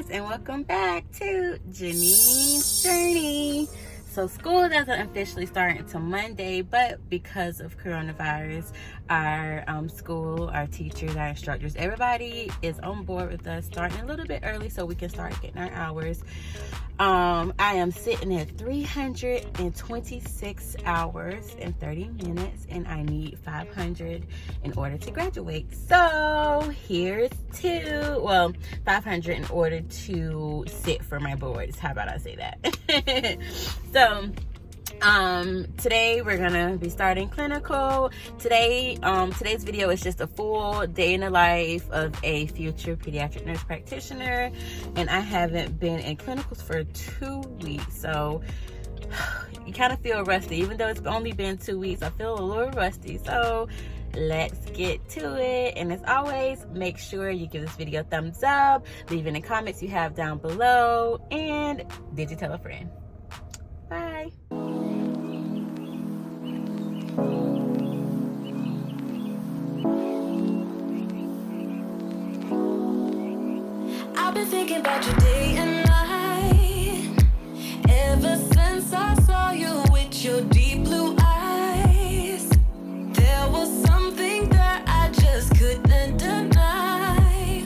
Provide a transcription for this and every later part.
and welcome back to Jenean's Journey. So school doesn't officially start until Monday, but because of coronavirus, our school, our teachers, our instructors, everybody is on board with us starting a little bit early so we can start getting our hours. I am sitting at 326 hours and 30 minutes, and I need 500 in order to graduate. So here's 500 in order to sit for my boards. How about I say that? So today we're gonna be starting clinical. Today's video is just a full day in the life of a future pediatric nurse practitioner, and I haven't been in clinicals for 2 weeks, so you kind of feel rusty. Even though it's only been 2 weeks, I feel a little rusty. So let's get to it. And as always, make sure you give this video a thumbs up, leave any comments you have down below, and did you tell a friend? Bye. I've been thinking about you day and night, ever since I saw you with your deep blue eyes. There was something that I just couldn't deny.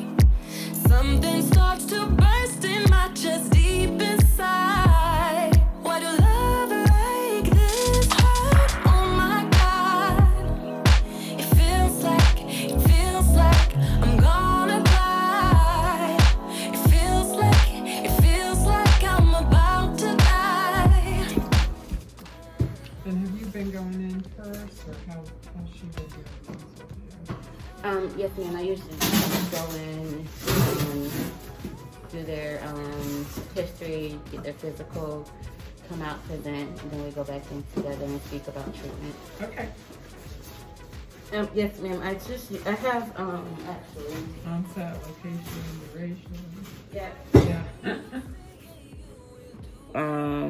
Something starts to burst in my chest deep inside. Why do love like this hurt? Oh my God. It feels like I'm gonna die. It feels like I'm about to die. And have you been going in first, or how's she been doing things with you? Yes, ma'am. I usually go in, do their history, get their physical, come out, present, and then we go back in together and speak about treatment. Okay. Yes, ma'am. I have actually. Onset, location, duration. Yeah. Yeah.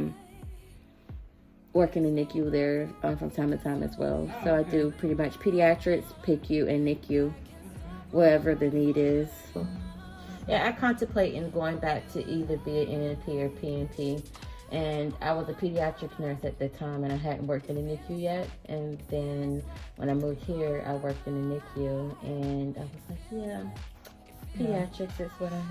Working in NICU there from time to time as well. Oh, so I okay. do pretty much pediatrics, PICU, and NICU, wherever the need is. Yeah, I contemplate in going back to either be an NNP or PNP. And I was a pediatric nurse at the time, and I hadn't worked in the NICU yet. And then when I moved here, I worked in the NICU, and I was like, yeah, pediatrics is what I...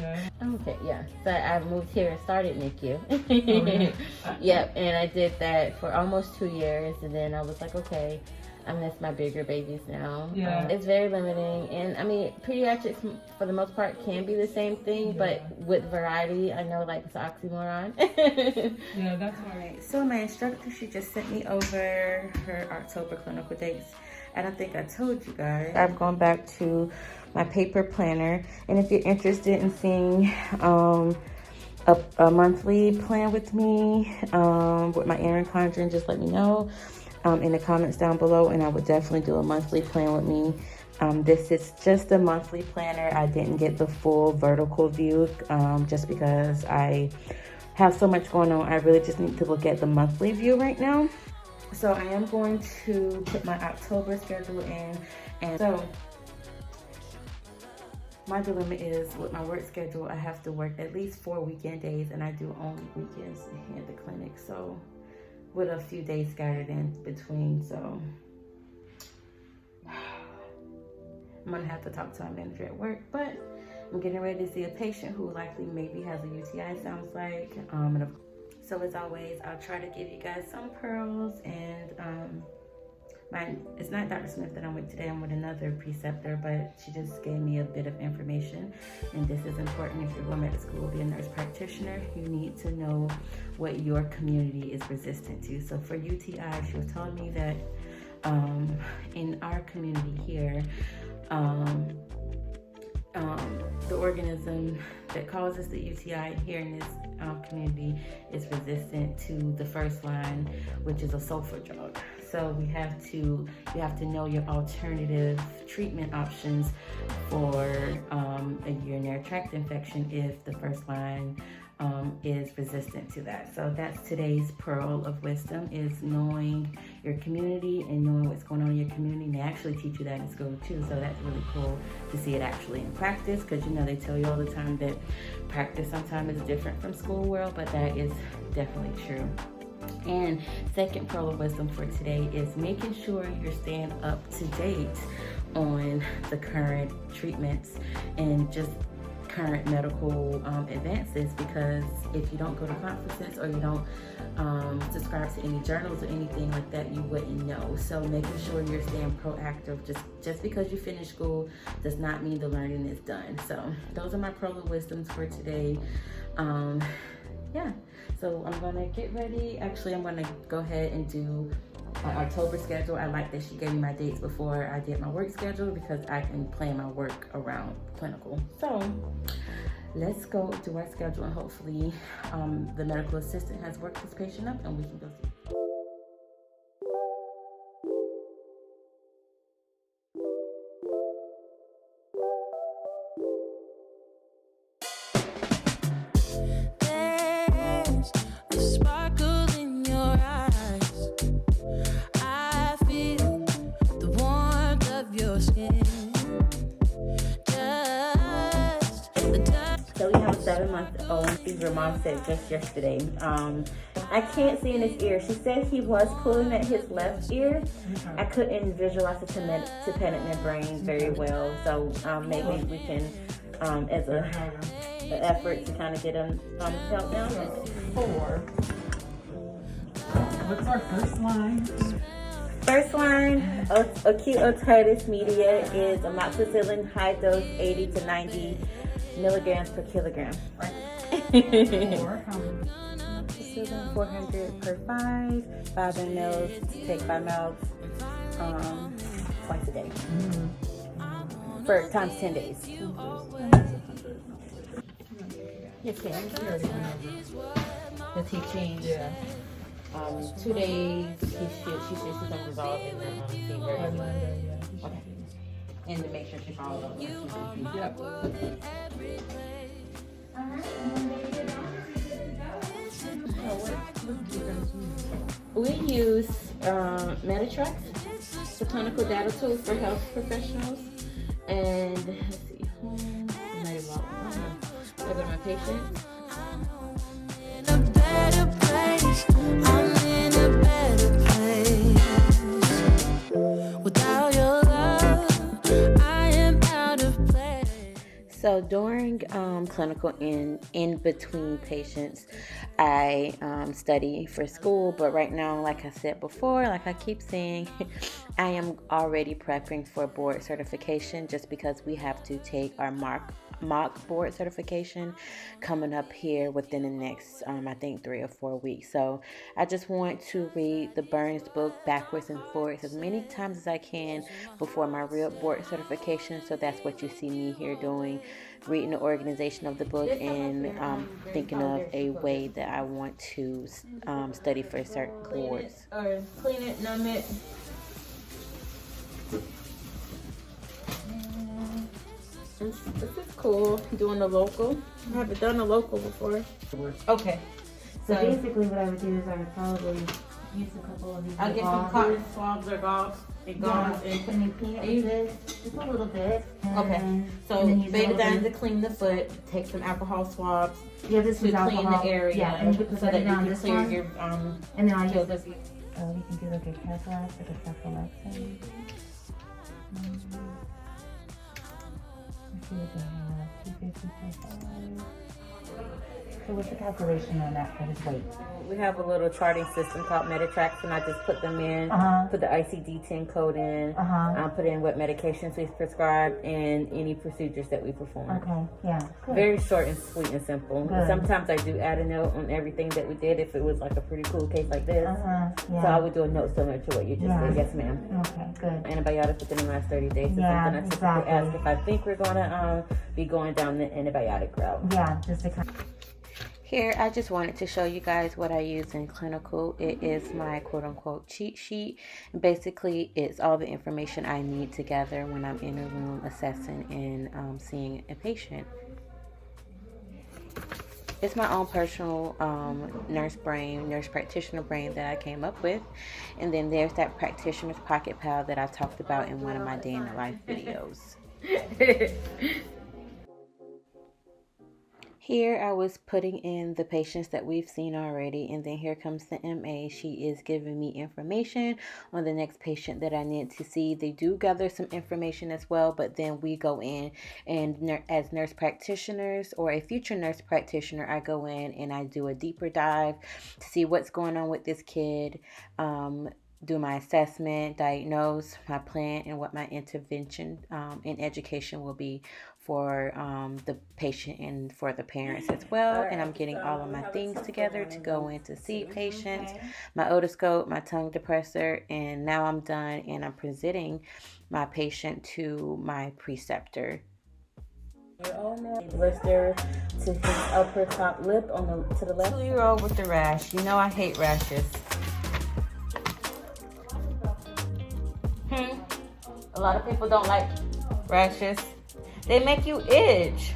Yeah. Okay, yeah. So I moved here and started NICU. yeah. Yep, and I did that for almost 2 years, and then I was like, okay, I miss my bigger babies now. Yeah. It's very limiting, and I mean, pediatrics for the most part can be the same thing, but with variety. I know, like, it's an oxymoron. Yeah, that's why. Alright, so my instructor, she just sent me over her October clinical dates. I don't think I told you guys. I've gone back to my paper planner, and if you're interested in seeing a monthly plan with me, with my Erin Conjuring, just let me know in the comments down below, and I would definitely do a monthly plan with me. This is just a monthly planner. I didn't get the full vertical view just because I have so much going on. I really just need to look at the monthly view right now. So I am going to put my October schedule in, and so my dilemma is with my work schedule, I have to work at least 4 weekend days, and I do only weekends at the clinic, so with a few days scattered in between. So I'm gonna have to talk to my manager at work, but I'm getting ready to see a patient who likely maybe has a UTI, sounds like. So as always, I'll try to give you guys some pearls, and it's not Dr. Smith that I'm with today. I'm with another preceptor, but she just gave me a bit of information, and this is important. If you're going back to school to be a nurse practitioner, you need to know what your community is resistant to. So for UTI, she was telling me that in our community here, the organism that causes the UTI here in this community is resistant to the first line, which is a sulfur drug. So you have to know your alternative treatment options for a urinary tract infection if the first line is resistant to that. So that's today's pearl of wisdom, is knowing your community and knowing what's going on in your community. And they actually teach you that in school too, so that's really cool to see it actually in practice, because you know they tell you all the time that practice sometimes is different from school world, but that is definitely true. And second pearl of wisdom for today is making sure you're staying up to date on the current treatments and just current medical advances, because if you don't go to conferences or you don't subscribe to any journals or anything like that, you wouldn't know. So making sure you're staying proactive. Just because you finish school does not mean the learning is done. So those are my pearl of wisdoms for today. Yeah, so I'm gonna get ready. Actually, I'm gonna go ahead and do my October schedule. I like that she gave me my dates before I did my work schedule, because I can plan my work around clinical. So let's go do our schedule, and hopefully the medical assistant has worked this patient up and we can go see. So we have a 7-month-old. Your mom said just yesterday. I can't see in his ear. She said he was pulling at his left ear. I couldn't visualize the tympanic membrane very well. So maybe we can, as an effort to kind of get him held down. 4. What's our first line? First line, acute otitis media is amoxicillin high dose 80 to 90 milligrams per kilogram. 4. Amoxicillin 400 per 5 mLs. Take 5 mLs twice a day for times 10 days. Yes, ma'am. The teaching. Yeah. 2 days. She said she's gonna resolve in the fever. Okay. And to make sure she follows up. Yep. We use Metatrax, the clinical data tool for health professionals. And let's see, I go to my patient. In a better place. I'm in a better place. Without your love, I am out of place. So during clinical in between patients, I study for school, but right now, like I said before, like I keep saying, I am already prepping for board certification, just because we have to take our mock board certification coming up here within the next I think 3 or 4 weeks. So I just want to read the Burns book backwards and forwards as many times as I can before my real board certification. So that's what you see me here doing, reading the organization of the book and thinking of a way that I want to study for certain boards. Or clean it, numb it. This is cool, doing the local. I haven't done a local before. Okay. So basically what I would do is I would probably use a couple of these. I'll get some cotton swabs or gauze. And then clean it with this, just a little bit. Okay. So baby down to clean the foot, take some alcohol swabs this to clean the area. Yeah, and you so put that you down can this clear one. your And then I kill use this. we can do like a cataract, like a cephalexin. Let's see what they have. 250. So what's the calculation on that for his weight? We have a little charting system called Metatrax, and I just put them in, put the ICD-10 code in, put in what medications we prescribe, and any procedures that we perform. Okay, yeah. Good. Very short and sweet and simple. Good. Sometimes I do add a note on everything that we did if it was like a pretty cool case like this. Yeah. So I would do a note similar to what you just did. Yes, ma'am. Okay, good. Antibiotics within the last 30 days is Yeah, something I typically ask if I think we're going to be going down the antibiotic route. Yeah, just to kind of... Here, I just wanted to show you guys what I use in clinical. It is my quote-unquote cheat sheet. Basically, it's all the information I need together when I'm in a room assessing and seeing a patient. It's my own personal nurse practitioner brain that I came up with. And then there's that practitioner's pocket pal that I talked about in one of my day in the life videos. Here I was putting in the patients that we've seen already, and then here comes the MA. She is giving me information on the next patient that I need to see. They do gather some information as well, but then we go in and as nurse practitioners or a future nurse practitioner, I go in and I do a deeper dive to see what's going on with this kid, do my assessment, diagnose, my plan, and what my intervention in education will be for the patient and for the parents as well. And I'm getting all of my things together to go in to see patients, my otoscope, my tongue depressor, and now I'm done and I'm presenting my patient to my preceptor. Blister to his upper top lip to the left. 2-year-old with the rash. You know I hate rashes. A lot of people don't like rashes. They make you itch.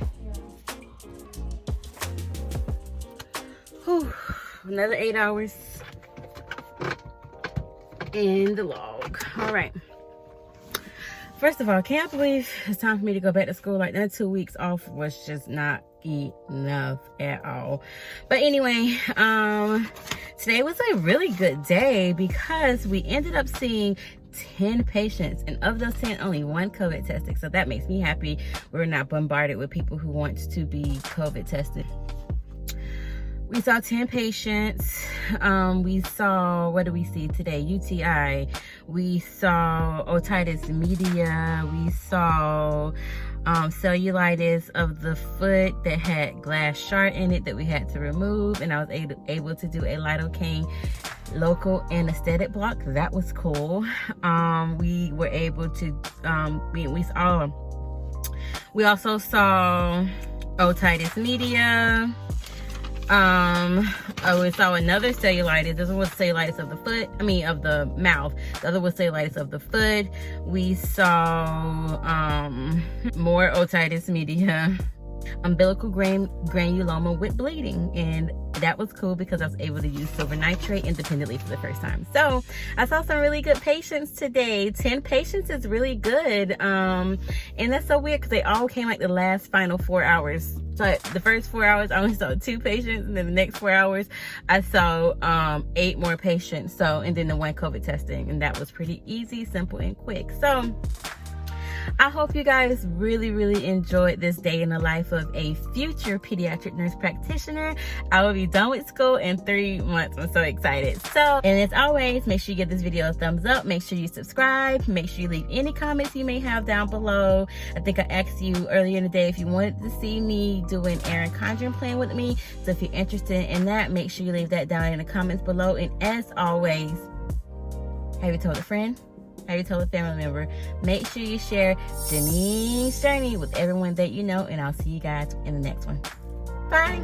Whew. Another 8 hours in the log. All right. First of all, can't believe it's time for me to go back to school. Like that 2 weeks off was just not enough at all. But anyway, today was a really good day because we ended up seeing 10 patients, and of those 10, only 1 COVID tested. So that makes me happy. We're not bombarded with people who want to be COVID tested. We saw 10 patients. We saw, what do we see today? UTI. We saw otitis media. We saw cellulitis of the foot that had glass shard in it that we had to remove, and I was able to do a lidocaine local anesthetic block. That was cool. We were able to we also saw otitis media. We saw another cellulitis. This one was cellulitis of the foot, of the mouth. The other was cellulitis of the foot. We saw more otitis media, umbilical granuloma with bleeding, and that was cool because I was able to use silver nitrate independently for the first time. So I saw some really good patients today. 10 patients is really good, and that's so weird because they all came like the last final 4 hours. So the first 4 hours I only saw 2 patients, and then the next 4 hours I saw 8 more patients. So, and then the 1 COVID testing, and that was pretty easy, simple, and quick. So I hope you guys really, really enjoyed this day in the life of a future pediatric nurse practitioner. I will be done with school in 3 months. I'm so excited. So, and as always, make sure you give this video a thumbs up. Make sure you subscribe. Make sure you leave any comments you may have down below. I think I asked you earlier in the day if you wanted to see me do an Erin Condren plan with me. So if you're interested in that, make sure you leave that down in the comments below. And as always, have you told a friend? Have you told a family member? Make sure you share Jenean's journey with everyone that you know, and I'll see you guys in the next one. Bye.